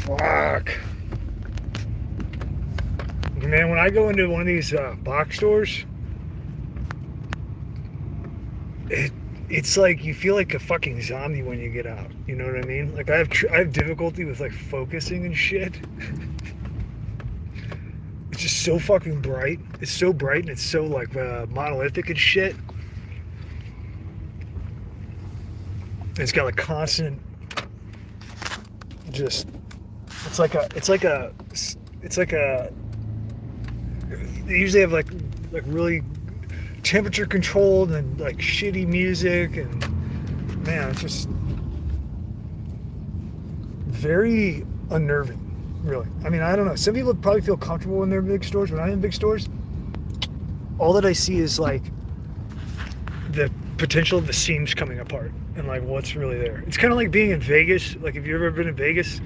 Fuck. Man, when I go into one of these box stores, it's like you feel like a fucking zombie when you get out. You know what I mean? Like I have difficulty with like focusing and shit. It's just so fucking bright. It's so bright and it's so like monolithic and shit. It's got like constant, just it's like a. They usually have like really temperature controlled and like shitty music, and man, it's just very unnerving, really. I mean, I don't know. Some people probably feel comfortable in their big stores. When I'm in big stores, all that I see is like the potential of the seams coming apart and like what's really there. It's kind of like being in Vegas. Like, if you've ever been in Vegas,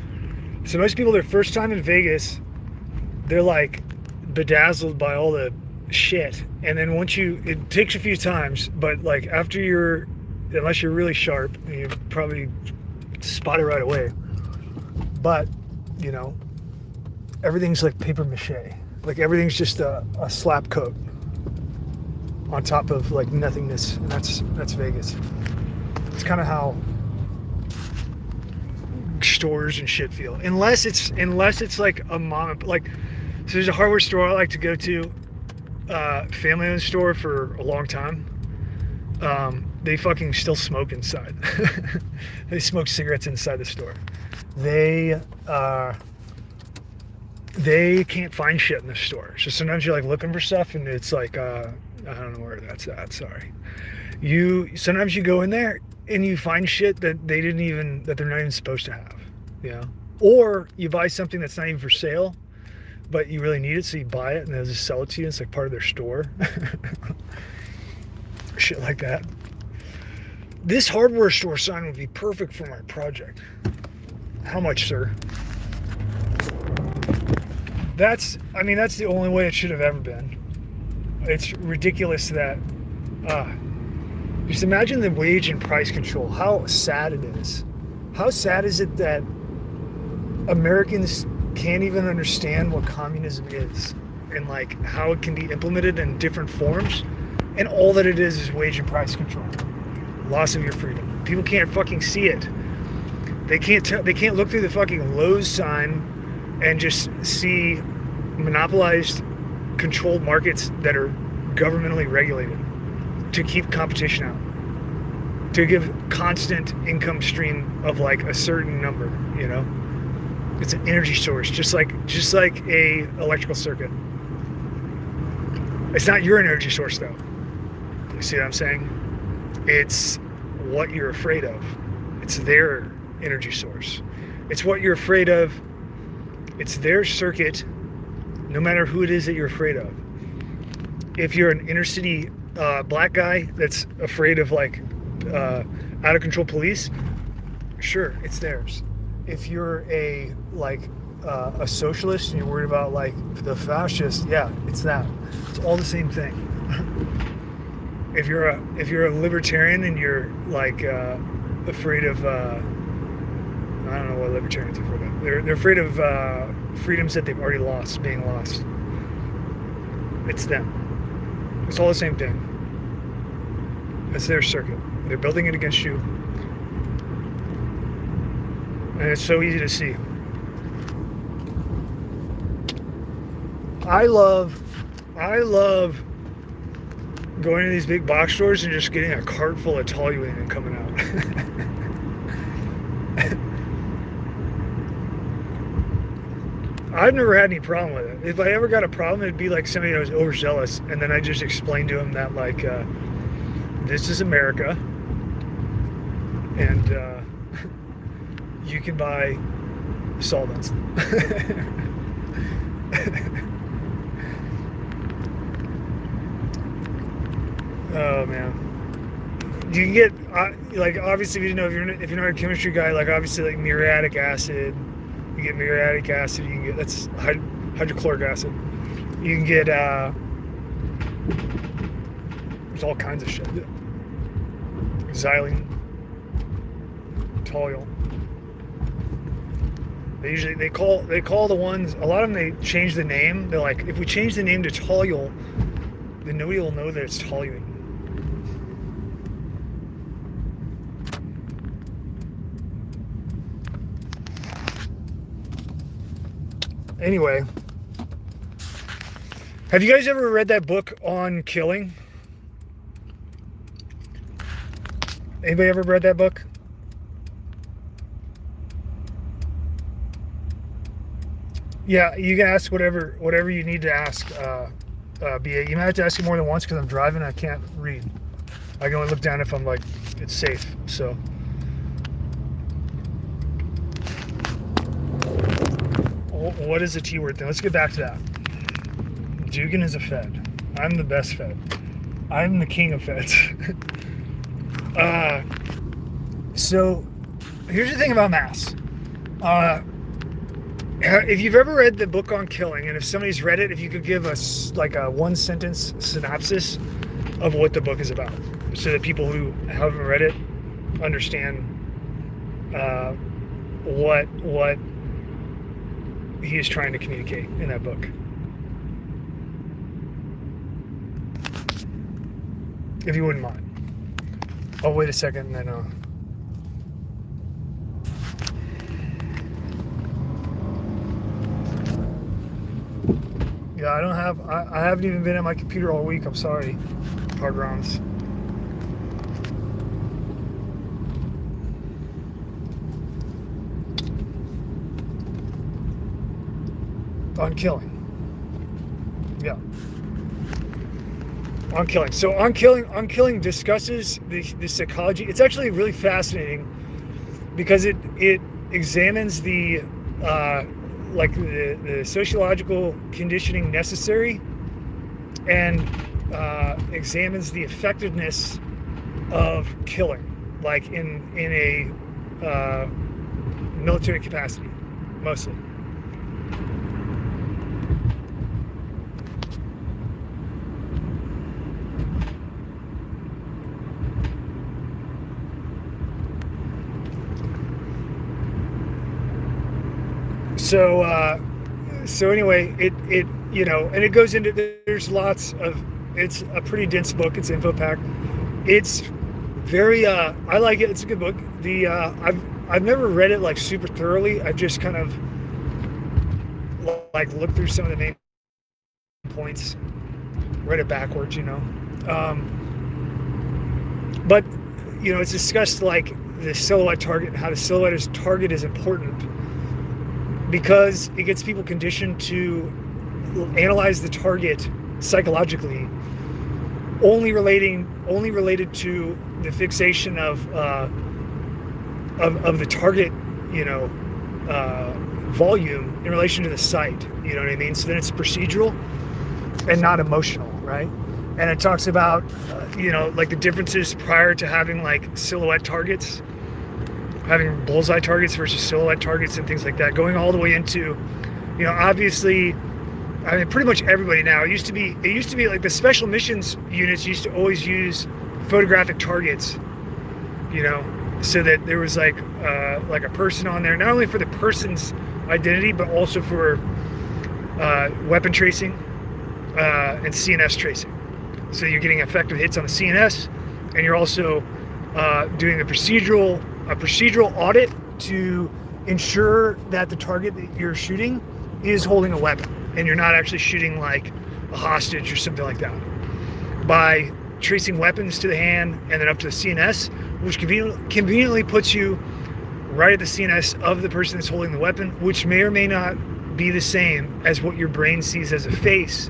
so most people, their first time in Vegas, they're like bedazzled by all the shit, and then it takes a few times, but like after unless you're really sharp, you probably spot it right away. But you know, everything's like paper mache. Like everything's just a slap coat on top of like nothingness, and that's Vegas. It's kind of how stores and shit feel, unless it's like a mom, like. So there's a hardware store I like to go to, family-owned store for a long time. They fucking still smoke inside. They smoke cigarettes inside the store. They can't find shit in the store. So sometimes you're like looking for stuff, and it's like I don't know where that's at. Sorry. Sometimes you go in there and you find shit that they're not even supposed to have. You know, or you buy something that's not even for sale, but you really need it, so you buy it and they'll just sell it to you. It's like part of their store. Shit like that. This hardware store sign would be perfect for my project. How much, sir? That's the only way it should have ever been. It's ridiculous that, just imagine the wage and price control, how sad it is. How sad is it that Americans can't even understand what communism is and like how it can be implemented in different forms, and all that it is wage and price control, loss of your freedom. People can't fucking see it. They can't look through the fucking Lowe's sign and just see monopolized, controlled markets that are governmentally regulated to keep competition out, to give constant income stream of like a certain number, you know. It's an energy source, just like a electrical circuit. It's not your energy source, though. You see what I'm saying? It's what you're afraid of. It's their energy source. It's what you're afraid of. It's their circuit, no matter who it is that you're afraid of. If you're an inner city black guy that's afraid of like out of control police, sure, it's theirs. If you're a socialist and you're worried about like the fascists, yeah, it's that. It's all the same thing. If you're a libertarian and you're like afraid of I don't know what libertarians are afraid of. They're afraid of freedoms that they've already lost being lost. It's them. It's all the same thing. It's their circuit. They're building it against you. And it's so easy to see. I love going to these big box stores and just getting a cart full of toluene and coming out. I've never had any problem with it. If I ever got a problem, it'd be like somebody that was overzealous, and then I just explained to him that like this is America, and you can buy solvents. Oh man, you can get like, obviously, if you're not a chemistry guy, like obviously like muriatic acid. You get muriatic acid. You can get, that's hydrochloric acid. You can get there's all kinds of shit. Xylene, toluol. They call the ones, a lot of them, they change the name. They're like, if we change the name to toluene, then nobody will know that it's toluene. Anyway, have you guys ever read that book on killing? Anybody ever read that book? Yeah, you can ask whatever you need to ask. BA, you might have to ask it more than once because I'm driving. I can't read. I can only look down if I'm like it's safe. So, what is the T word thing? Let's get back to that. Dugan is a Fed. I'm the best Fed. I'm the king of Feds. So, here's the thing about mass. If you've ever read the book on killing, and if somebody's read it, if you could give us like a one-sentence synopsis of what the book is about, so that people who haven't read it understand what he is trying to communicate in that book. If you wouldn't mind. Oh, wait a second, and then yeah, I haven't even been at my computer all week. I'm sorry, Hardrons. On killing. Yeah. On killing. So on killing discusses the psychology. It's actually really fascinating because it examines the the sociological conditioning necessary and examines the effectiveness of killing, like in a military capacity, mostly. So anyway, it and it goes into, there's lots of, it's a pretty dense book. It's info packed. It's very I like it. It's a good book. I've never read it like super thoroughly. I've just kind of like looked through some of the main points, read it backwards, but it's discussed like the silhouette target and how the silhouette target is important, because it gets people conditioned to analyze the target psychologically, only related to the fixation of the target, volume in relation to the site. You know what I mean? So then it's procedural and not emotional, right? And it talks about, like the differences prior to having like silhouette targets, having bullseye targets versus silhouette targets and things like that, going all the way into, obviously, I mean, pretty much everybody now. It used to be like the special missions units used to always use photographic targets, so that there was like a person on there, not only for the person's identity, but also for weapon tracing and CNS tracing. So you're getting effective hits on the CNS, and you're also doing a procedural audit to ensure that the target that you're shooting is holding a weapon, and you're not actually shooting like a hostage or something like that. By tracing weapons to the hand and then up to the CNS, which conveniently puts you right at the CNS of the person that's holding the weapon, which may or may not be the same as what your brain sees as a face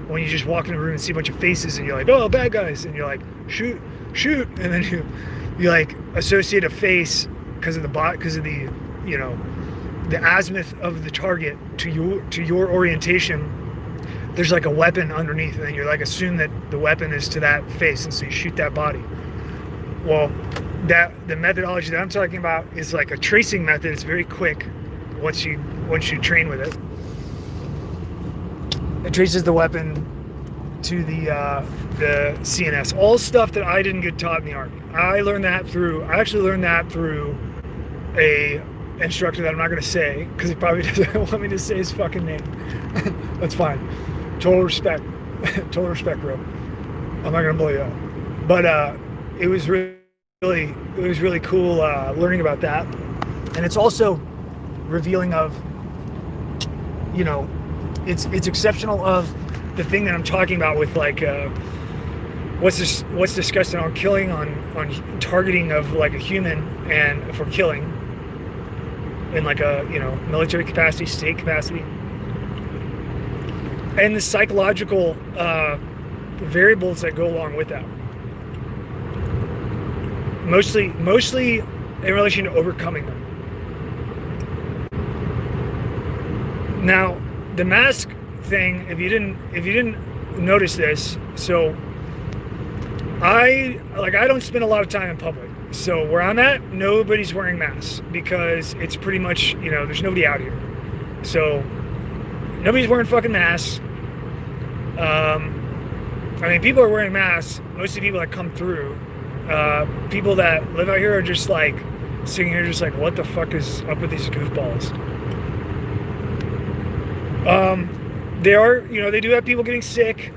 when you just walk in a room and see a bunch of faces and you're like, oh, bad guys, and you're like, shoot, and then you like associate a face because of the the azimuth of the target to your orientation. There's like a weapon underneath, and then you're like assume that the weapon is to that face, and so you shoot that body. Well, the methodology that I'm talking about is like a tracing method. It's very quick once you train with it. It traces the weapon to the CNS. All stuff that I didn't get taught in the Army. I actually learned that through a instructor that I'm not going to say because he probably doesn't want me to say his fucking name. That's fine. Total respect. Total respect, bro. I'm not going to blow you up. But it was really cool learning about that. And it's also revealing of, you know, it's exceptional of the thing that I'm talking about with like what's discussed on killing on targeting of like a human and for killing in like a, you know, military capacity, state capacity, and the psychological variables that go along with that. Mostly in relation to overcoming them. Now, the mask thing, if you didn't notice this, so I don't spend a lot of time in public. So where I'm at, nobody's wearing masks because it's pretty much, you know, there's nobody out here. So nobody's wearing fucking masks. I mean, people are wearing masks. Most of the people that come through, people that live out here are just like sitting here just like, what the fuck is up with these goofballs? They are, you know, they do have people getting sick.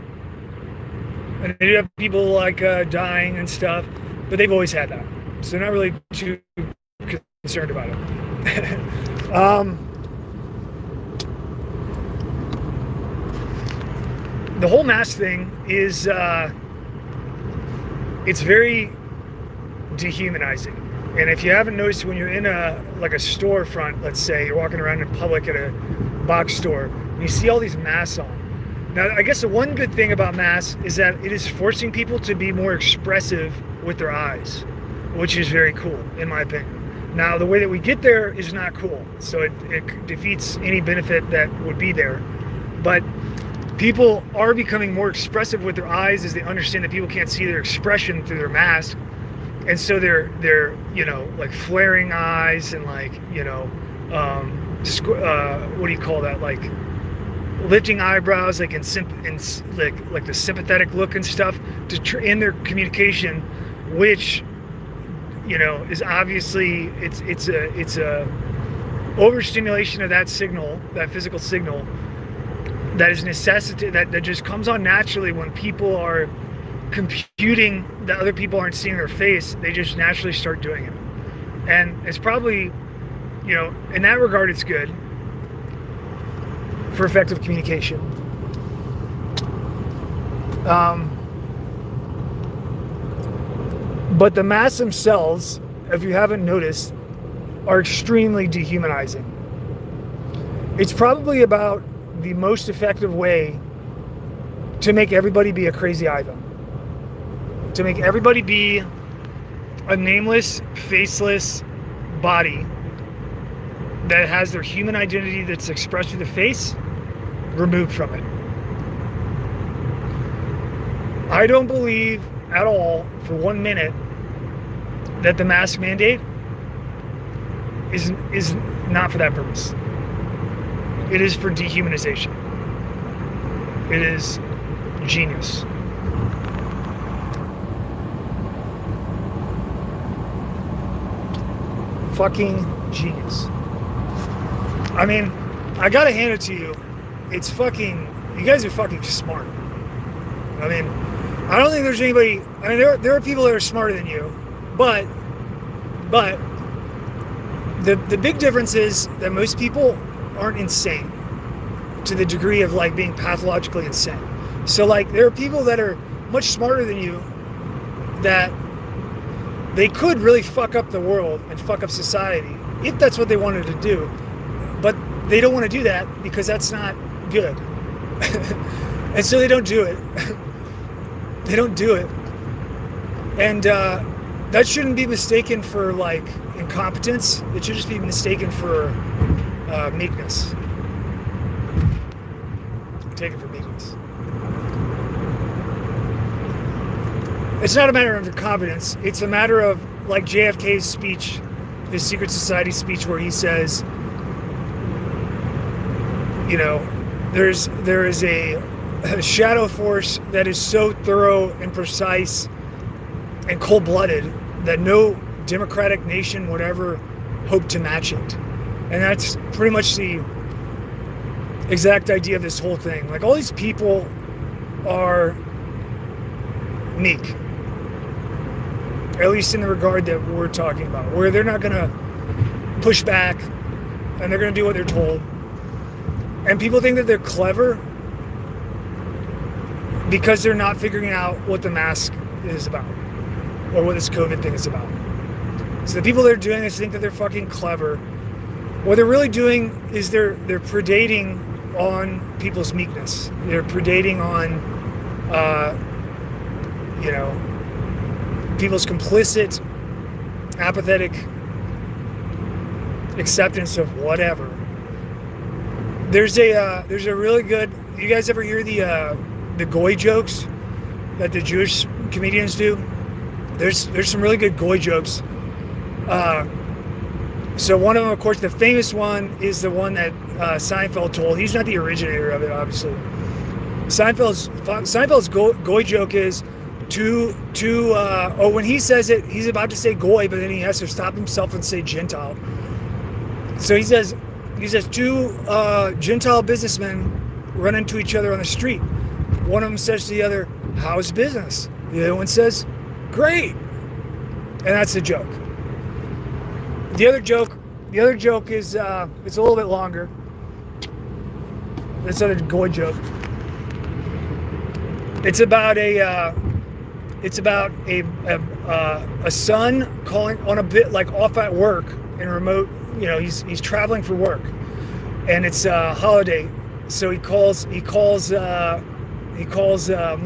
And they do have people like dying and stuff, but they've always had that. So they're not really too concerned about it. The whole mask thing is, it's very dehumanizing. And if you haven't noticed, when you're in a storefront, let's say you're walking around in public at a box store, and you see all these masks on. Now, I guess the one good thing about masks is that it is forcing people to be more expressive with their eyes, which is very cool, in my opinion. Now, the way that we get there is not cool, so it defeats any benefit that would be there. But people are becoming more expressive with their eyes as they understand that people can't see their expression through their mask, and so they're you know, like flaring eyes and like, you know, what do you call that, like lifting eyebrows, like in like the sympathetic look and stuff to in their communication, which, you know, is obviously it's a overstimulation of that signal, that physical signal, that is that just comes on naturally when people are computing that other people aren't seeing their face. They just naturally start doing it, and it's probably, you know, in that regard, it's good for effective communication. But the masks themselves, if you haven't noticed, are extremely dehumanizing. It's probably about the most effective way to make everybody be a crazy Ivan. To make everybody be a nameless, faceless body that has their human identity that's expressed through the face removed from it. I don't believe at all for 1 minute that the mask mandate is not for that purpose. It is for dehumanization. It is genius. Fucking genius. I mean, I gotta hand it to you. It's fucking, you guys are fucking smart. I mean, I don't think there's anybody, I mean, there are people that are smarter than you, but the big difference is that most people aren't insane to the degree of like being pathologically insane. So like, there are people that are much smarter than you that they could really fuck up the world and fuck up society if that's what they wanted to do, but they don't want to do that because that's not good. And so they don't do it. They don't do it. And that shouldn't be mistaken for like incompetence. It should just be mistaken for meekness. Take it for meekness. It's not a matter of incompetence. It's a matter of like JFK's speech, his secret society speech, where he says, you know, there is a shadow force that is so thorough and precise and cold-blooded that no democratic nation would ever hope to match it. And that's pretty much the exact idea of this whole thing. Like, all these people are meek, at least in the regard that we're talking about, where they're not going to push back and they're going to do what they're told. And people think that they're clever because they're not figuring out what the mask is about or what this COVID thing is about. So the people that are doing this think that they're fucking clever. What they're really doing is they're predating on people's meekness. They're predating on, people's complicit, apathetic acceptance of whatever. There's a really good. You guys ever hear the goy jokes that the Jewish comedians do? There's some really good goy jokes. So one of them, of course, the famous one is the one that Seinfeld told. He's not the originator of it, obviously. Seinfeld's goy joke is when he says it, he's about to say goy, but then he has to stop himself and say Gentile. So he says two Gentile businessmen run into each other on the street. One of them says to the other, "How's business?" The other one says, "Great." And that's the joke. The other joke is it's a little bit longer. This other goy joke. It's about a son calling on a bit like off at work in a remote. He's traveling for work, and it's a holiday, so he calls mom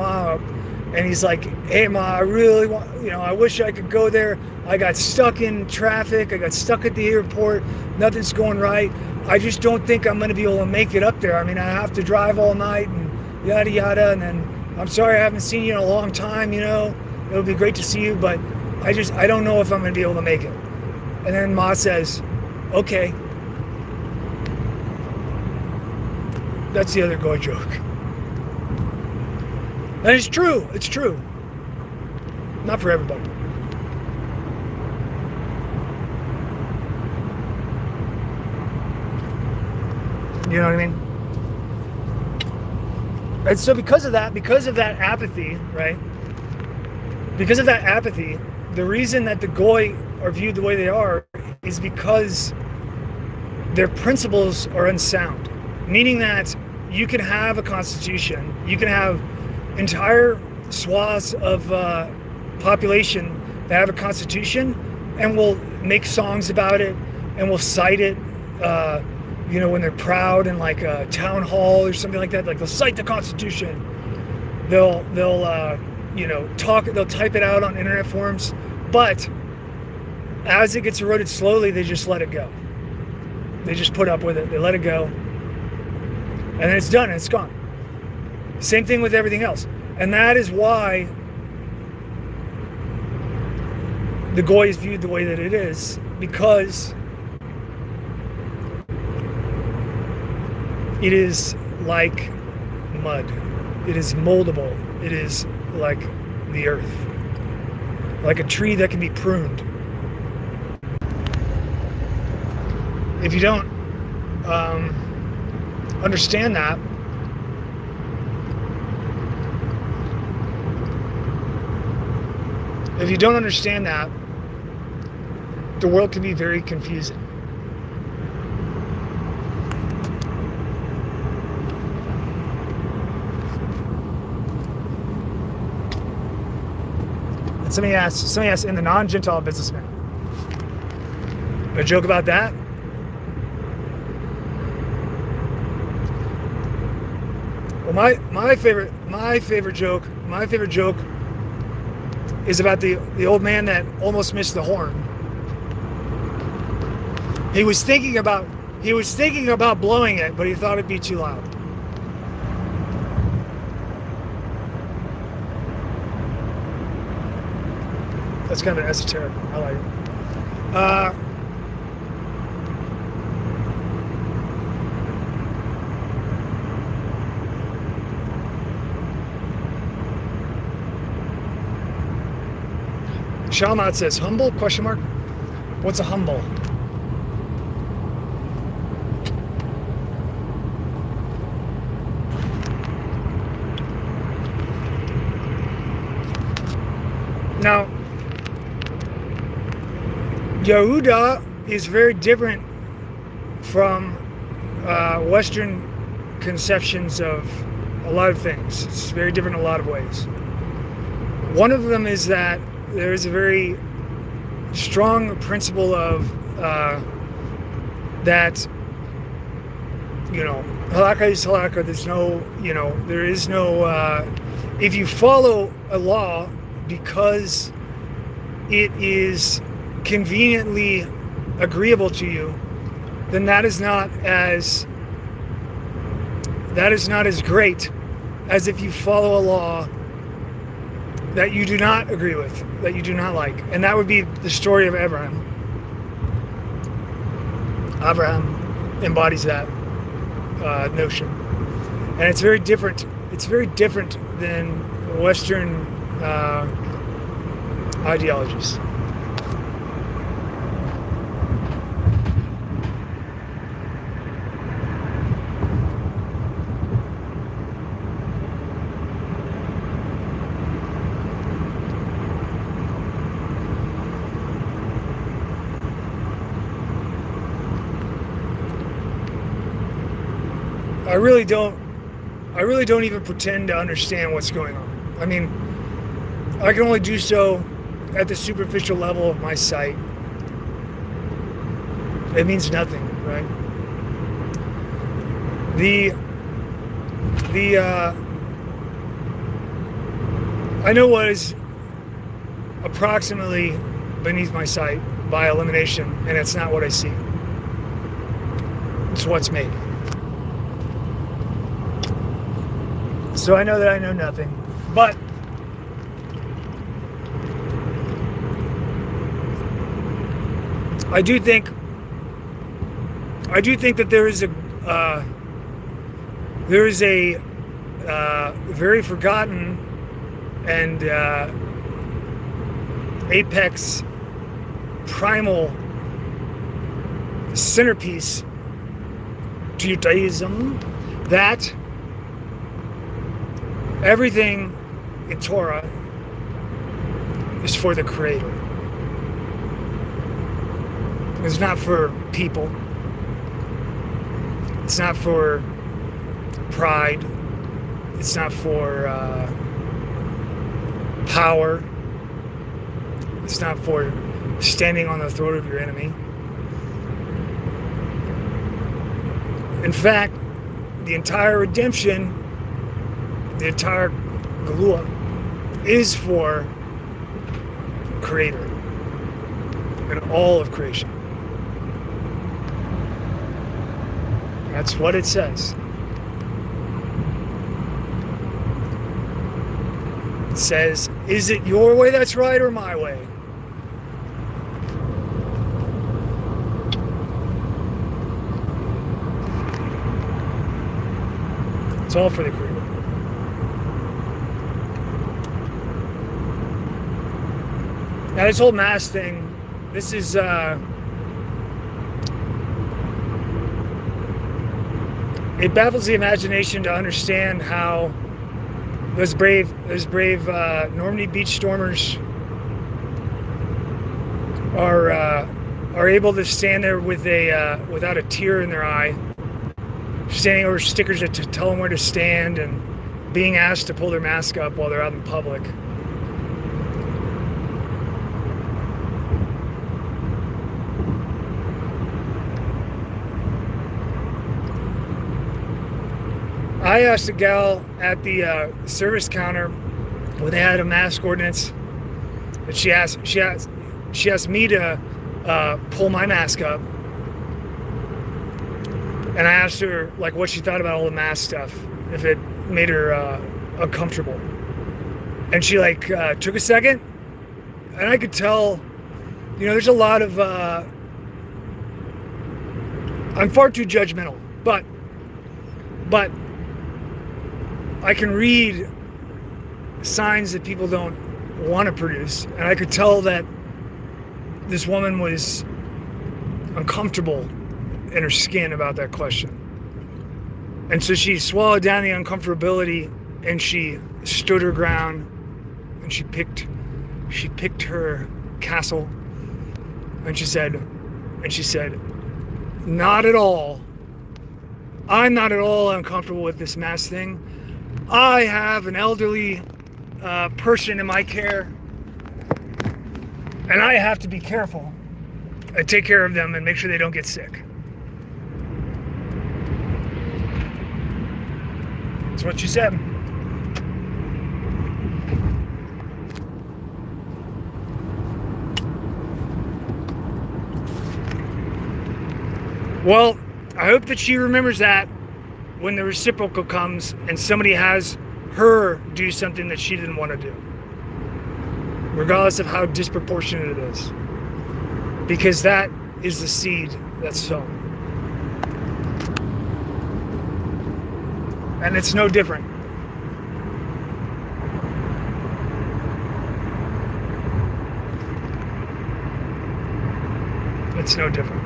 up, and he's like, "Hey, Ma, I really want, I wish I could go there. I got stuck in traffic. I got stuck at the airport. Nothing's going right. I just don't think I'm going to be able to make it up there. I mean, I have to drive all night and yada yada. And then I'm sorry I haven't seen you in a long time. It would be great to see you, but I don't know if I'm going to be able to make it." And then Ma says, "Okay." That's the other goy joke. And it's true. It's true. Not for everybody. You know what I mean? And so because of that apathy, right? Because of that apathy, the reason that the goy are viewed the way they are is because their principles are unsound. Meaning that you can have a constitution, you can have entire swaths of population that have a constitution and will make songs about it and will cite it, when they're proud in like a town hall or something like that. Like, they'll cite the Constitution. They'll type it out on internet forums, but as it gets eroded slowly, they just let it go. They just put up with it. They let it go. And then it's done and it's gone. Same thing with everything else. And that is why the goy is viewed the way that it is, because it is like mud. It is moldable. It is like the earth. Like a tree that can be pruned. If you don't understand that, the world can be very confusing. And somebody asked, in the non-Gentile businessman, a joke about that? Well, my favorite joke is about the old man that almost missed the horn. He was thinking about blowing it, but he thought it'd be too loud. That's kind of esoteric. I like it. Shalmat says, humble? Question mark? What's a humble? Now, Yehuda is very different from Western conceptions of a lot of things. It's very different in a lot of ways. One of them is that there is a very strong principle of that, halakha is halakha. There's no, there is no, if you follow a law because it is conveniently agreeable to you, then that is not as great as if you follow a law that you do not agree with, that you do not like. And that would be the story of Abraham. Abraham embodies that notion. And it's very different. It's very different than Western ideologies. I really don't even pretend to understand what's going on. I mean, I can only do so at the superficial level of my sight. It means nothing, right? I know what is approximately beneath my sight by elimination, and it's not what I see. It's what's made. So I know that I know nothing, but I do think that there is a very forgotten and apex primal centerpiece to Judaism, that everything in Torah is for the Creator. It's not for people. It's not for pride. It's not for power. It's not for standing on the throat of your enemy. In fact, the entire redemption, the entire Galua, is for Creator and all of creation. That's what it says. It says, is it your way that's right or my way? It's all for the Creator. Now this whole mass thing, this is it baffles the imagination to understand how those brave Normandy beach stormers are able to stand there with without a tear in their eye, standing over stickers to tell them where to stand, and being asked to pull their mask up while they're out in public. I asked a gal at the service counter when they had a mask ordinance, that she asked me to pull my mask up, and I asked her like what she thought about all the mask stuff, if it made her uncomfortable, and she took a second, and I could tell, there's a lot of I'm far too judgmental, but I can read signs that people don't want to produce, and I could tell that this woman was uncomfortable in her skin about that question. And so she swallowed down the uncomfortability, and she stood her ground, and she picked She picked her castle, and she said, not at all. I'm not at all uncomfortable with this mask thing. I have an elderly person in my care, and I have to be careful and take care of them and make sure they don't get sick. That's what she said. Well, I hope that she remembers that when the reciprocal comes and somebody has her do something that she didn't want to do, regardless of how disproportionate it is, because that is the seed that's sown. And it's no different. It's no different.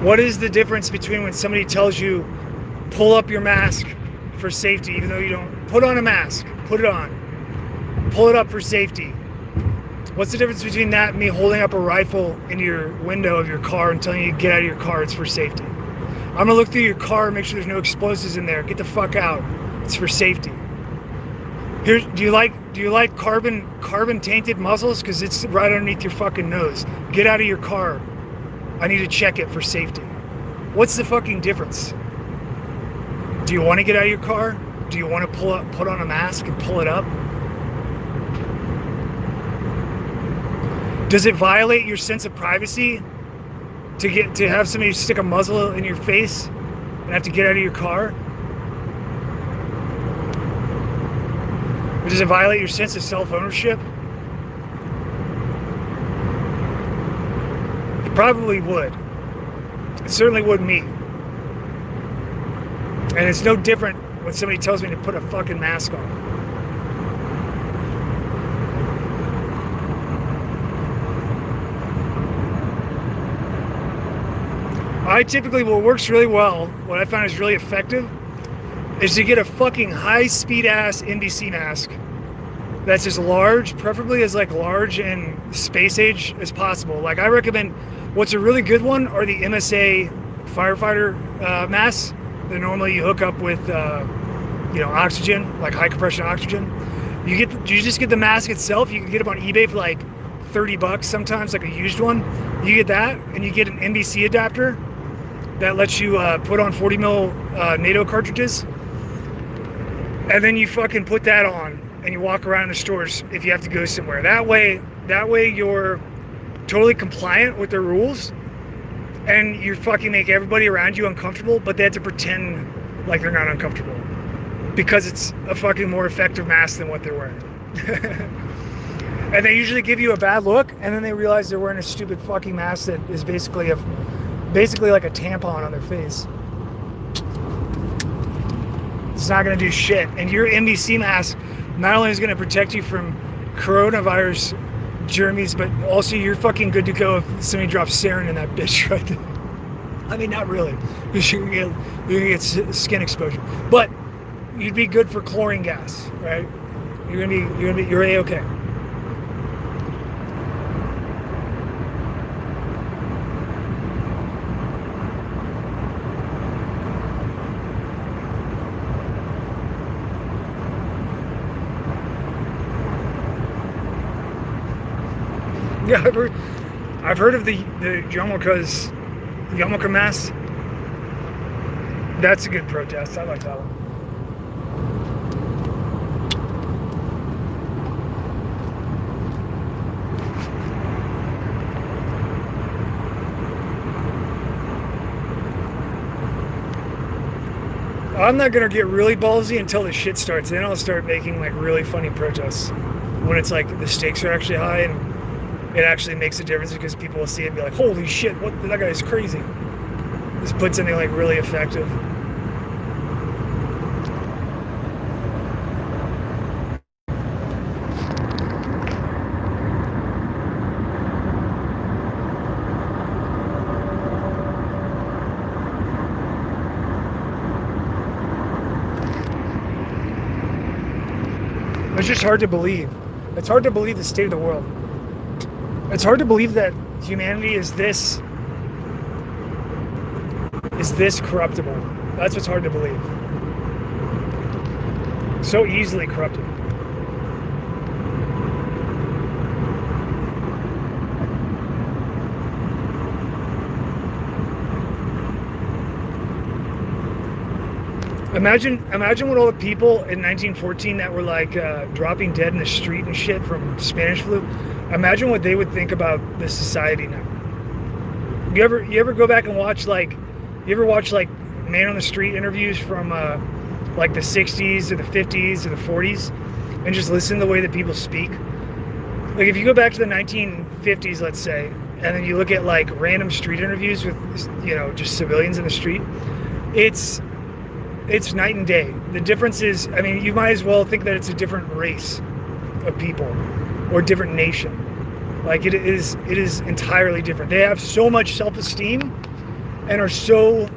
What is the difference between when somebody tells you, pull up your mask for safety, even though you don't put on a mask, put it on, pull it up for safety? What's the difference between that and me holding up a rifle in your window of your car and telling you to get out of your car, it's for safety? I'm gonna look through your car and make sure there's no explosives in there. Get the fuck out. It's for safety. Here, do you like carbon tainted muzzles? Because it's right underneath your fucking nose. Get out of your car. I need to check it for safety. What's the fucking difference? Do you want to get out of your car? Do you want to put on a mask and pull it up? Does it violate your sense of privacy to have somebody stick a muzzle in your face and have to get out of your car? Or does it violate your sense of self-ownership? It probably would. It certainly would me. And it's no different when somebody tells me to put a fucking mask on. I typically, what works really well, what I found is really effective, is to get a fucking high-speed ass NBC mask that's as large, preferably as like large and space age as possible. Like I recommend, what's a really good one are the MSA firefighter masks. That normally you hook up with, oxygen, like high compression oxygen. You just get the mask itself. You can get them on eBay for like $30 sometimes, like a used one. You get that, and you get an NBC adapter that lets you put on 40 mil NATO cartridges, and then you fucking put that on and you walk around the stores if you have to go somewhere. That way you're totally compliant with the rules, and you fucking make everybody around you uncomfortable, but they have to pretend like they're not uncomfortable because it's a fucking more effective mask than what they're wearing. And they usually give you a bad look, and then they realize they're wearing a stupid fucking mask that is basically like a tampon on their face. It's not going to do shit. And your NBC mask not only is going to protect you from coronavirus germs, but also you're fucking good to go if somebody drops sarin in that bitch right there. I mean, not really, because you're gonna get skin exposure, but you'd be good for chlorine gas, right? You're A-okay. Yeah, I've heard of the yarmulke mask. That's a good protest. I like that one. I'm not gonna get really ballsy until the shit starts. Then I'll start making like really funny protests when it's like the stakes are actually high and it actually makes a difference because people will see it and be like, holy shit, that guy's crazy. Just put something like really effective. It's just hard to believe. It's hard to believe the state of the world. It's hard to believe that humanity is this corruptible. That's what's hard to believe. So easily corrupted. Imagine what all the people in 1914 that were like dropping dead in the street and shit from Spanish flu. Imagine what they would think about this society now. You ever go back and watch like man on the street interviews from like the 60s or the 50s or the 40s and just listen to the way that people speak? Like if you go back to the 1950s, let's say, and then you look at like random street interviews with, you know, just civilians in the street, it's night and day. The difference is, I mean, you might as well think that it's a different race of people or different nation. Like it is entirely different. They have so much self-esteem and are so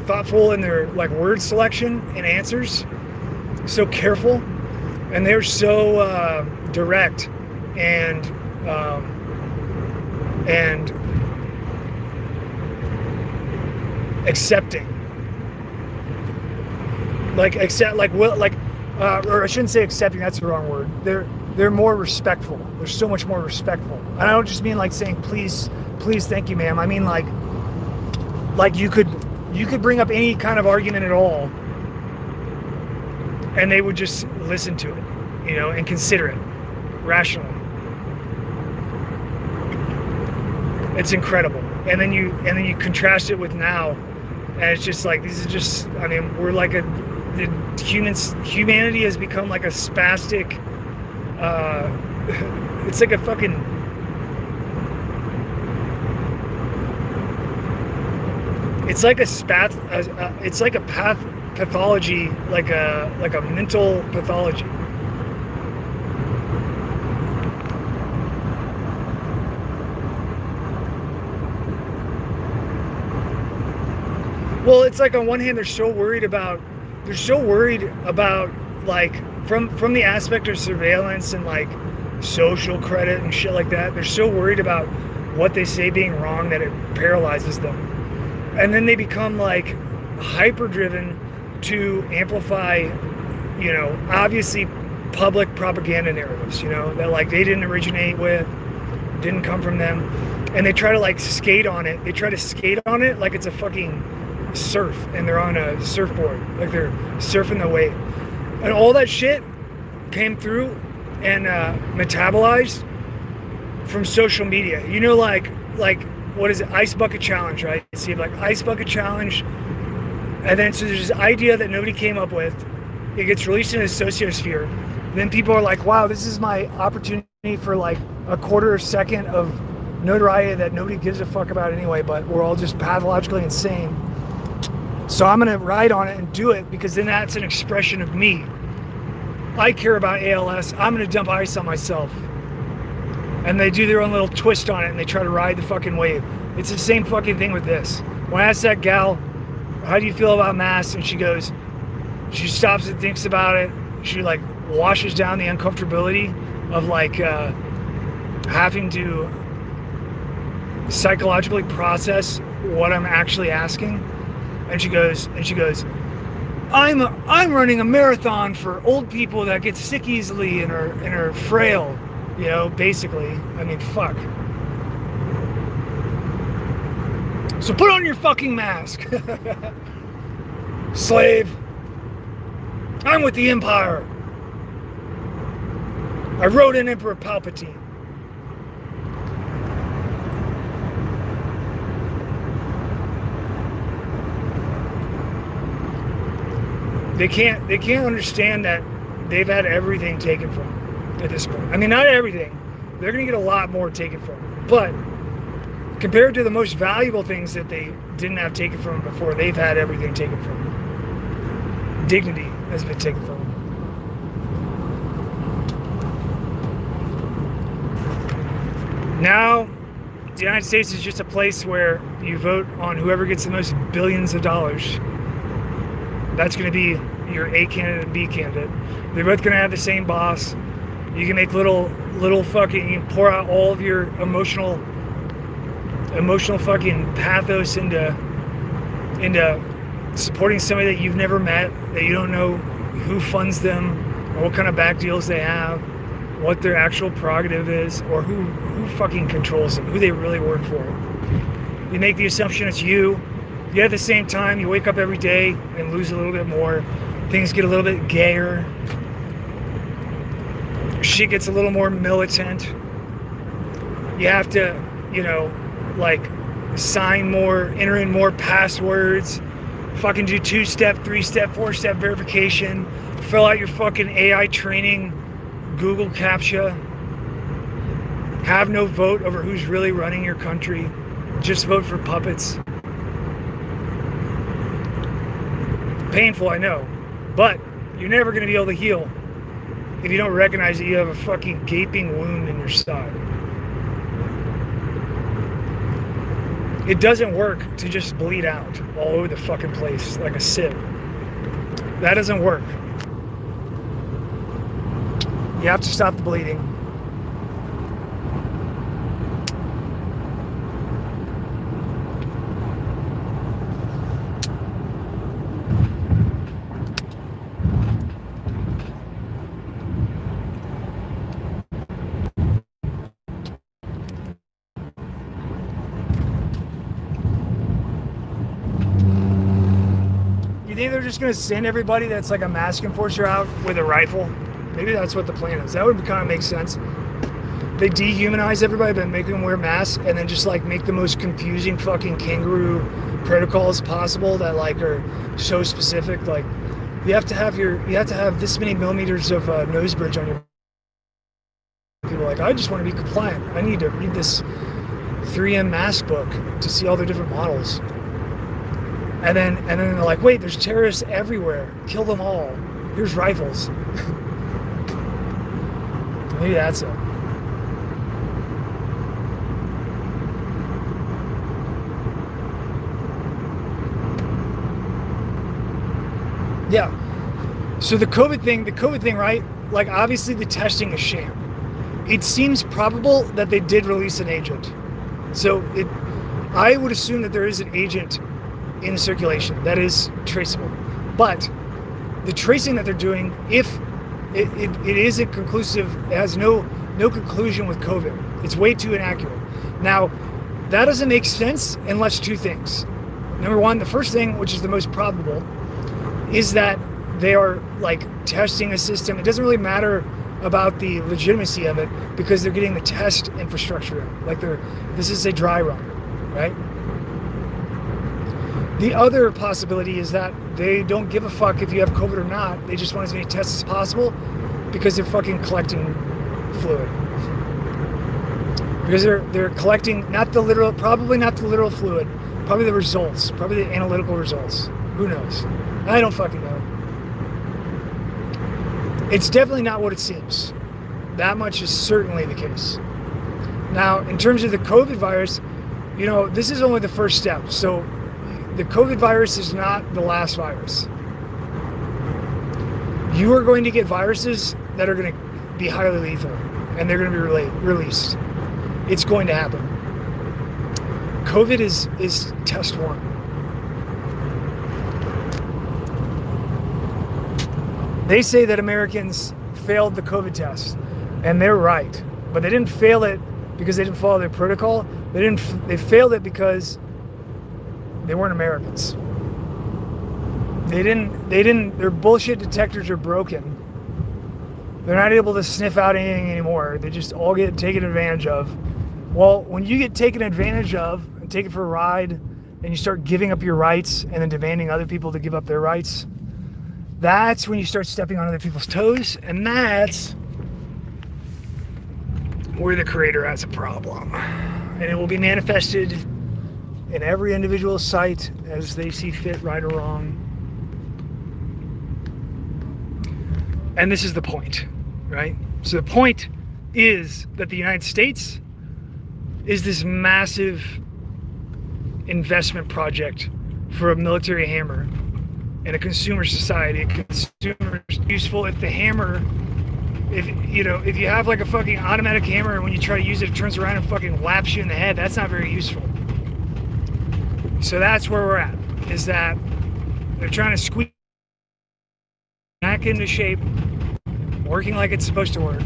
thoughtful in their like word selection and answers, so careful, and they're so direct and accepting. Or I shouldn't say accepting, that's the wrong word. They're more respectful. They're so much more respectful. And I don't just mean like saying please, thank you, ma'am. I mean like you could bring up any kind of argument at all and they would just listen to it, you know, and consider it rationally. It's incredible. And then you contrast it with now, and it's just like, these are just, I mean, we're like humanity has become like a spastic, it's like a fucking, it's like a pathology, like a mental pathology. Well, it's like on one hand they're so worried about like from the aspect of surveillance and like social credit and shit like that. They're so worried about what they say being wrong that it paralyzes them. And then they become like hyper driven to amplify, you know, obviously public propaganda narratives, you know, that like they didn't originate with, didn't come from them. And they try to like skate on it. They try to skate on it like it's a fucking surf and they're on a surfboard, like they're surfing the wave. And all that shit came through and metabolized from social media. You know, like what is it, ice bucket challenge, right? So you have like ice bucket challenge, and then so there's this idea that nobody came up with. It gets released in the sociosphere. Then people are like, wow, this is my opportunity for like a quarter second of notoriety that nobody gives a fuck about anyway, but we're all just pathologically insane. So I'm gonna ride on it and do it because then that's an expression of me. I care about ALS. I'm gonna dump ice on myself. And they do their own little twist on it and they try to ride the fucking wave. It's the same fucking thing with this. When I asked that gal, how do you feel about masks? And she goes, she stops and thinks about it. She like washes down the uncomfortability of like having to psychologically process what I'm actually asking. And she goes, I'm running a marathon for old people that get sick easily and are frail, you know, basically. I mean, fuck. So put on your fucking mask. Slave. I'm with the Empire. I wrote in Emperor Palpatine. They can't understand that they've had everything taken from them at this point. I mean, not everything. They're going to get a lot more taken from them. But compared to the most valuable things that they didn't have taken from them before, they've had everything taken from them. Dignity has been taken from them. Now, the United States is just a place where you vote on whoever gets the most billions of dollars. That's going to be your A candidate and B candidate. They're both gonna have the same boss. You can make little fucking, you can pour out all of your emotional fucking pathos into supporting somebody that you've never met, that you don't know who funds them, or what kind of back deals they have, what their actual prerogative is, or who fucking controls them, who they really work for. You make the assumption it's you. Yet at the same time, you wake up every day and lose a little bit more. Things get a little bit gayer. Shit gets a little more militant. You have to, like, sign more, enter in more passwords, fucking do 2-step, 3-step, 4-step verification, fill out your fucking AI training, Google CAPTCHA, have no vote over who's really running your country, just vote for puppets. Painful, I know, but you're never going to be able to heal if you don't recognize that you have a fucking gaping wound in your side. It doesn't work to just bleed out all over the fucking place like a sieve. That doesn't work. You have to stop the bleeding. You think they're just going to send everybody that's like a mask enforcer out with a rifle? Maybe that's what the plan is. That would kind of make sense. They dehumanize everybody by making them wear masks, and then just like make the most confusing fucking kangaroo protocols possible that like are so specific. Like you have to have this many millimeters of nose bridge on your. People are like, I just want to be compliant. I need to read this 3M mask book to see all the different models. And then they're like, wait, there's terrorists everywhere. Kill them all. Here's rifles. Maybe that's it. Yeah. So the COVID thing, right? Like obviously the testing is sham. It seems probable that they did release an agent. So I would assume that there is an agent in circulation that is traceable. But the tracing that they're doing, if it isn't conclusive, it has no conclusion with COVID. It's way too inaccurate. Now, that doesn't make sense unless two things. Number one, the first thing, which is the most probable, is that they are like testing a system. It doesn't really matter about the legitimacy of it because they're getting the test infrastructure in. Like this is a dry run, right? The other possibility is that they don't give a fuck if you have COVID or not. They just want as many tests as possible because they're fucking collecting fluid. Because they're collecting probably not the literal fluid, probably the results, probably the analytical results. Who knows? I don't fucking know. It's definitely not what it seems. That much is certainly the case. Now, in terms of the COVID virus, this is only the first step. So the COVID virus is not the last virus. You are going to get viruses that are going to be highly lethal, and they're going to be released. It's going to happen. COVID is test one. They say that Americans failed the COVID test, and they're right. But they didn't fail it because they didn't follow their protocol. They failed it because they weren't Americans. Their bullshit detectors are broken. They're not able to sniff out anything anymore. They just all get taken advantage of. Well, when you get taken advantage of and taken for a ride, and you start giving up your rights and then demanding other people to give up their rights, that's when you start stepping on other people's toes, and that's where the creator has a problem. And it will be manifested in every individual site as they see fit, right or wrong. And this is the point, right? So the point is that the United States is this massive investment project for a military hammer in a consumer society. A consumer is useful if the hammer, if you have like a fucking automatic hammer and when you try to use it, it turns around and fucking whaps you in the head. That's not very useful. So that's where we're at, is that they're trying to squeeze back into shape, working like it's supposed to work.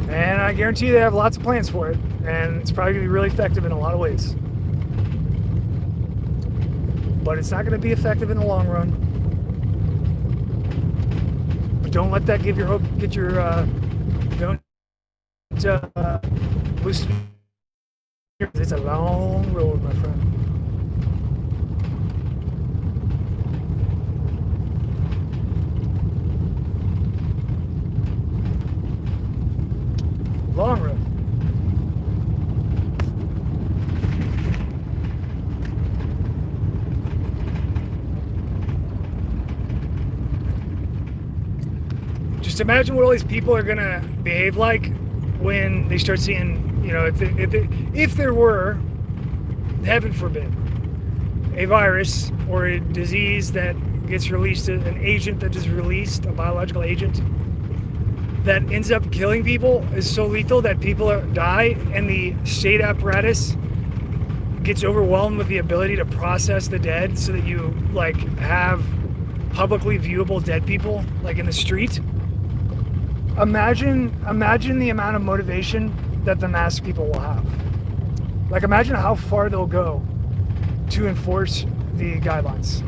And I guarantee you they have lots of plans for it, and it's probably going to be really effective in a lot of ways. But it's not going to be effective in the long run. But don't let that don't lose. It's a long road, my friend. Long road. Just imagine what all these people are gonna behave like when they start seeing, if there were, heaven forbid, a virus or a disease that gets released, an agent that is released, a biological agent that ends up killing people, is so lethal that people die, and the state apparatus gets overwhelmed with the ability to process the dead so that you like have publicly viewable dead people like in the street. Imagine the amount of motivation that the masked people will have. Like, imagine how far they'll go to enforce the guidelines.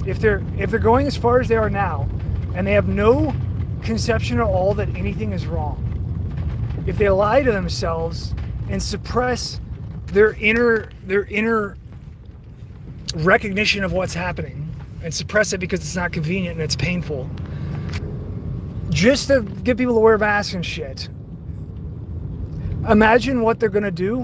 If they're going as far as they are now, and they have no conception at all that anything is wrong, if they lie to themselves and suppress their inner recognition of what's happening, and suppress it because it's not convenient and it's painful, just to get people to wear masks and shit. Imagine what they're gonna do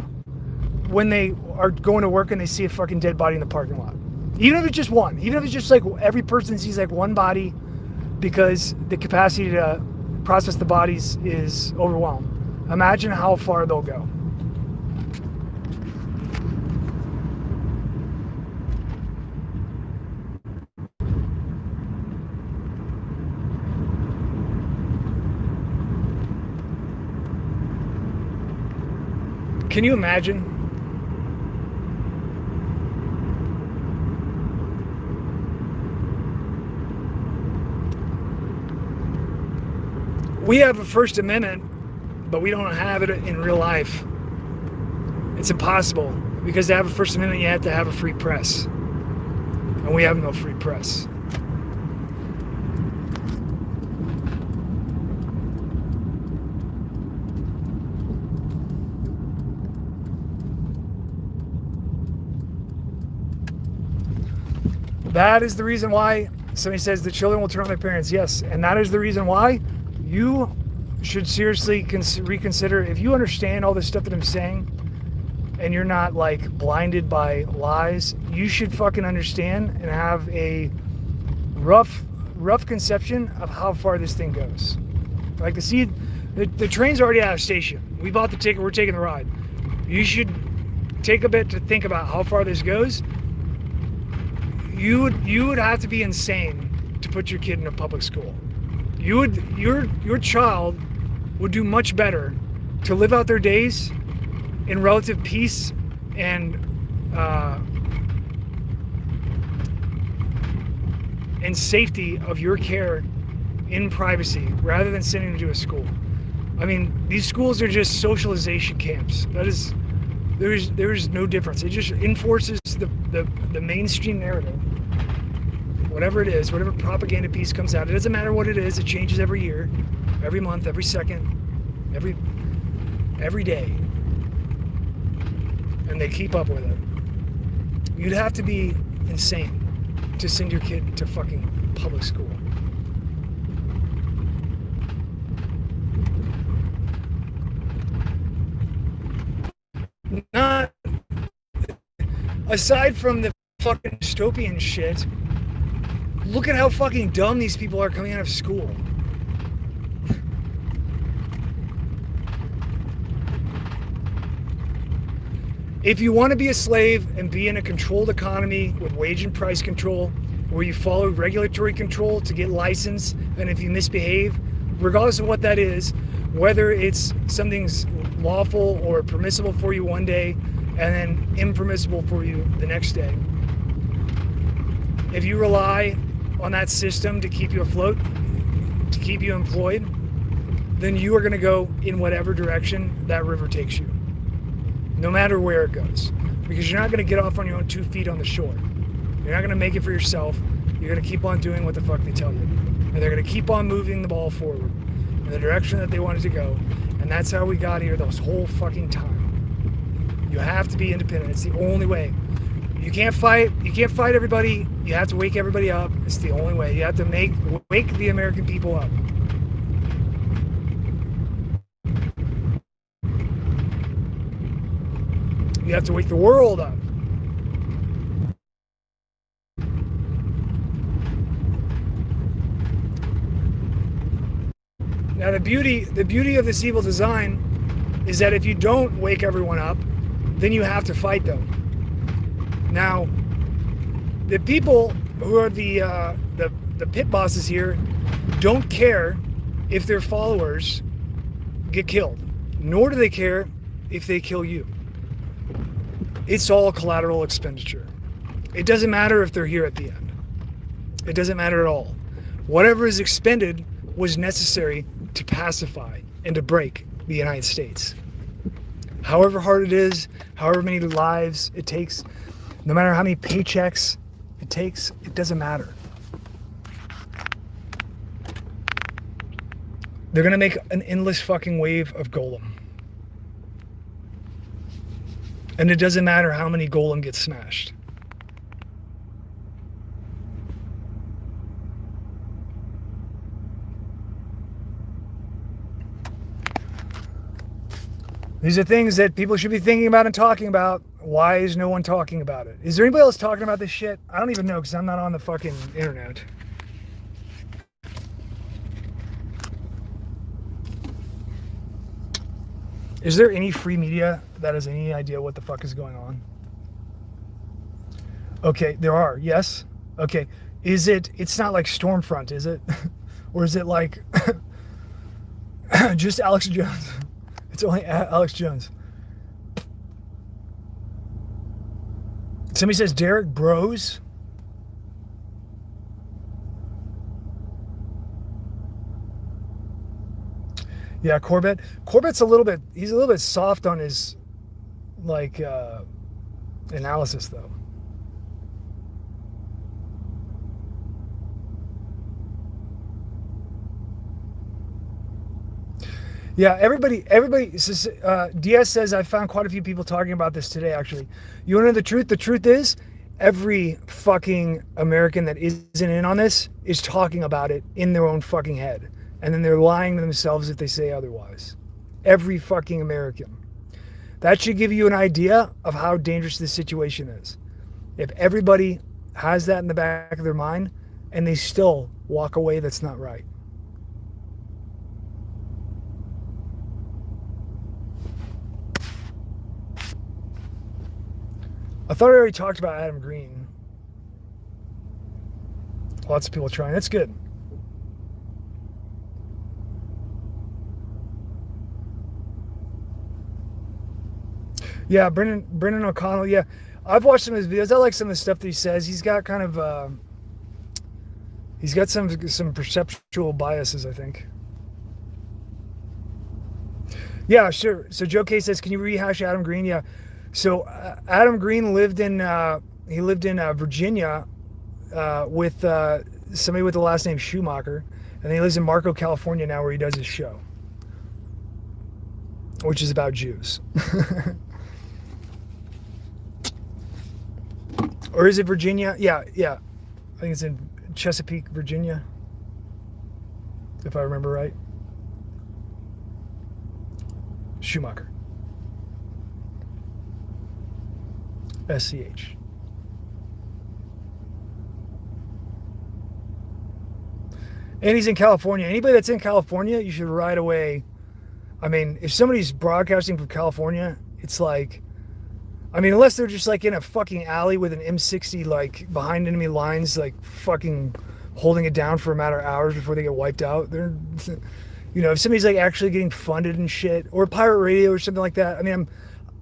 when they are going to work and they see a fucking dead body in the parking lot. Even if it's just one, even if it's just like every person sees like one body, because the capacity to process the bodies is overwhelmed. Imagine how far they'll go. Can you imagine? We have a First Amendment, but we don't have it in real life. It's impossible, because to have a First Amendment, you have to have a free press. And we have no free press. That is the reason why somebody says the children will turn on their parents. Yes, and that is the reason why you should seriously reconsider. If you understand all this stuff that I'm saying and you're not like blinded by lies, you should fucking understand and have a rough conception of how far this thing goes. Like the train's already out of station. We bought the ticket, we're taking the ride. You should take a bit to think about how far this goes. You would have to be insane to put your kid in a public school. Your child would do much better to live out their days in relative peace and safety of your care in privacy, rather than sending them to a school. I mean, these schools are just socialization camps. There's no difference. It just enforces the mainstream narrative. Whatever it is, whatever propaganda piece comes out, it doesn't matter what it is. It changes every year, every month, every second, every day. And they keep up with it. You'd have to be insane to send your kid to fucking public school. Not aside from the fucking dystopian shit, look at how fucking dumb these people are coming out of school. If you want to be a slave and be in a controlled economy with wage and price control, where you follow regulatory control to get licensed, and if you misbehave, regardless of what that is, whether it's something's lawful or permissible for you one day and then impermissible for you the next day, if you rely on that system to keep you afloat, to keep you employed, then you are going to go in whatever direction that river takes you, no matter where it goes, because you're not going to get off on your own 2 feet on the shore. You're not going to make it for yourself. You're going to keep on doing what the fuck they tell you, and they're going to keep on moving the ball forward in the direction that they wanted to go. And that's how we got here this whole fucking time. You have to be independent. It's the only way. You can't fight everybody. You have to wake everybody up. It's the only way. You have to wake the American people up. You have to wake the world up. Now the beauty of this evil design is that if you don't wake everyone up, then you have to fight them. Now, the people who are the pit bosses here don't care if their followers get killed, nor do they care if they kill you. It's all collateral expenditure. It doesn't matter if they're here at the end. It doesn't matter at all. Whatever is expended was necessary to pacify and to break the United States. However hard it is, however many lives it takes, no matter how many paychecks it takes, it doesn't matter. They're gonna make an endless fucking wave of Golem. And it doesn't matter how many Golem get smashed. These are things that people should be thinking about and talking about. Why is no one talking about it? Is there anybody else talking about this shit? I don't even know, because I'm not on the fucking internet. Is there any free media that has any idea what the fuck is going on? Okay, there are, yes. Okay, it's not like Stormfront, is it? Or is it like just Alex Jones? It's only Alex Jones. Somebody says Derek Bros. Yeah, Corbett. Corbett's he's a little bit soft on his analysis though. Yeah, everybody says, DS says, I found quite a few people talking about this today, actually. You want to know the truth? The truth is, every fucking American that isn't in on this is talking about it in their own fucking head. And then they're lying to themselves if they say otherwise. Every fucking American. That should give you an idea of how dangerous this situation is. If everybody has that in the back of their mind and they still walk away, that's not right. I thought I already talked about Adam Green. Lots of people trying. That's good. Yeah, Brendan O'Connell. Yeah, I've watched some of his videos. I like some of the stuff that he says. He's got kind of he's got some perceptual biases, I think. Yeah, sure. So Joe K says, can you rehash Adam Green? Yeah. So Adam Green lived in Virginia with somebody with the last name Schumacher, and he lives in Marco, California now, where he does his show, which is about Jews. Or is it Virginia? Yeah. I think it's in Chesapeake, Virginia, if I remember right. Schumacher. SCH. And he's in California. Anybody that's in California, you should right away. I mean, if somebody's broadcasting from California, it's like, I mean, unless they're just like in a fucking alley with an M60 like behind enemy lines, like fucking holding it down for a matter of hours before they get wiped out. They're, you know, if somebody's like actually getting funded and shit, or pirate radio or something like that. I mean,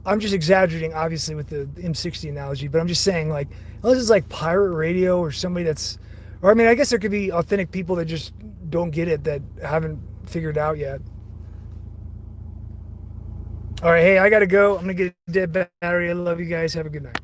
I'm just exaggerating, obviously, with the M60 analogy, but I'm just saying, like, unless it's like pirate radio or somebody that's, or I mean, I guess there could be authentic people that just don't get it, that haven't figured it out yet. All right, hey, I gotta go. I'm gonna get a dead battery. I love you guys. Have a good night.